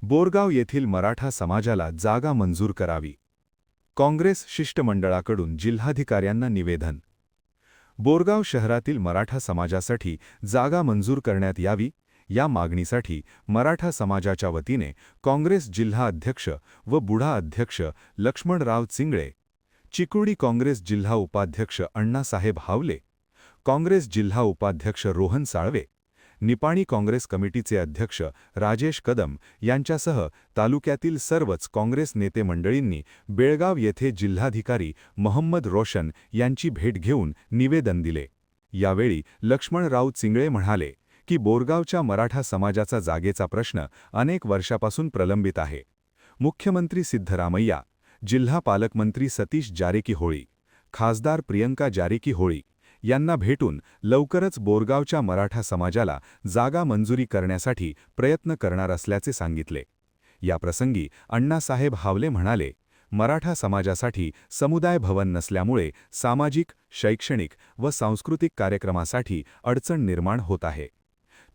बोरगाव येथील मराठा समाजाला जागा मंजूर करावी. काँग्रेस शिष्टमंडळाकडून जिल्हाधिकाऱ्यांना निवेदन. बोरगाव शहरातील मराठा समाजासाठी जागा मंजूर करण्यात यावी या मागणीसाठी मराठा समाजाच्या वतीने काँग्रेस जिल्हा अध्यक्ष व बुढा अध्यक्ष लक्ष्मणराव चिंगळे, चिकोडी काँग्रेस जिल्हा उपाध्यक्ष अण्णासाहेब हावले, काँग्रेस जिल्हा उपाध्यक्ष रोहन साळवे, निपाणी काँग्रेस कमिटीचे अध्यक्ष राजेश कदम यांच्यासह तालुक्यातील सर्वच काँग्रेस नेते मंडळींनी बेळगाव येथे जिल्हाधिकारी मोहम्मद रोशन यांची भेट घेऊन निवेदन दिले. यावेळी लक्ष्मणराव चिंगळे म्हणाले की बोरगावच्या मराठा समाजाचा जागेचा प्रश्न अनेक वर्षापासून प्रलंबित आहे. मुख्यमंत्री सिद्धरामय्या, जिल्हा पालकमंत्री सतीश जारेकीहोळी, खासदार प्रियंका जारेकीहोळी यांना भेटून लवकरच बोरगावच्या मराठा समाजाला जागा मंजुरी करण्यासाठी प्रयत्न करणार असल्याचे सांगितले. याप्रसंगी अण्णासाहेब हावले म्हणाले, मराठा समाजासाठी समुदाय भवन नसल्यामुळे सामाजिक, शैक्षणिक व सांस्कृतिक कार्यक्रमासाठी अडचण निर्माण होत आहे.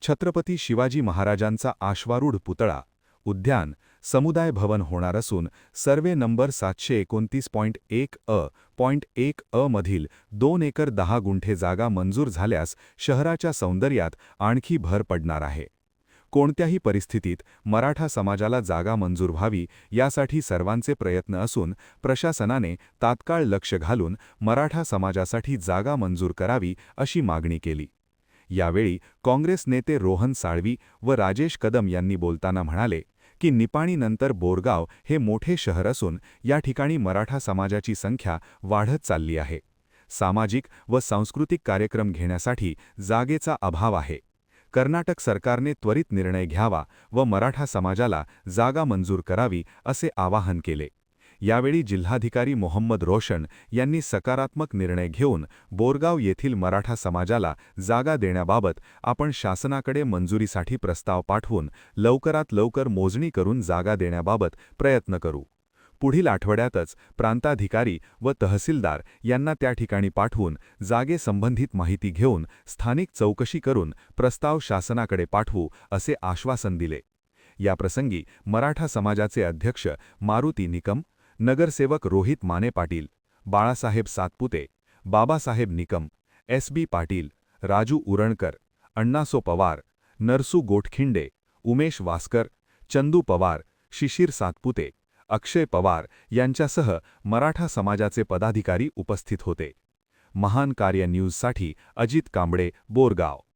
छत्रपती शिवाजी महाराजांचा आश्वारूढ पुतळा, उद्यान, समुदाय भवन होणार असून सर्वे नंबर 729.1 मधील 2 एकर 10 गुंठे जागा मंजूर झाल्यास शहराच्या सौंदर्यात आणखी भर पडणार आहे. कोणत्याही परिस्थितीत मराठा समाजाला जागा मंजूर व्हावी यासाठी सर्वांचे प्रयत्न असून प्रशासनाने तात्काळ लक्ष घालून मराठा समाजासाठी जागा मंजूर करावी अशी मागणी केली. यावेळी काँग्रेस नेते रोहन साळवी व राजेश कदम यांनी बोलताना म्हणाले की निपाणीनंतर बोरगाव हे मोठे शहर असून या ठिकाणी मराठा समाजाची संख्या वाढत चालली आहे. सामाजिक व सांस्कृतिक कार्यक्रम घेण्यासाठी जागेचा अभाव आहे. कर्नाटक सरकारने त्वरित निर्णय घ्यावा व मराठा समाजाला जागा मंजूर करावी असे आवाहन केले. यावेळी जिल्हाधिकारी मोहम्मद रोशन यांनी सकारात्मक निर्णय घेऊन बोरगाव येथील मराठा समाजाला जागा देण्याबाबत आपण शासनाकडे मंजुरीसाठी प्रस्ताव पाठवून लवकरात लवकर मोजणी करून जागा देण्याबाबत प्रयत्न करू. पुढील आठवड्यातच प्रांताधिकारी व तहसीलदार यांना त्या ठिकाणी पाठवून जागेसंबंधित माहिती घेऊन स्थानिक चौकशी करून प्रस्ताव शासनाकडे पाठवू असे आश्वासन दिले. याप्रसंगी मराठा समाजाचे अध्यक्ष मारुती निकम, नगरसेवक रोहित माने पाटील, बाळासाहेब सातपुते, बाबासाहेब निकम, एस.बी. पाटील, राजू उरणकर, अण्णासो पवार, नरसू गोठखिंडे, उमेश वासकर, चंदू पवार, शिशिर सातपुते, अक्षय पवार यांच्यासह मराठा समाजाचे पदाधिकारी उपस्थित होते. महान कार्य न्यूजसाठी अजित कांबळे, बोरगाव.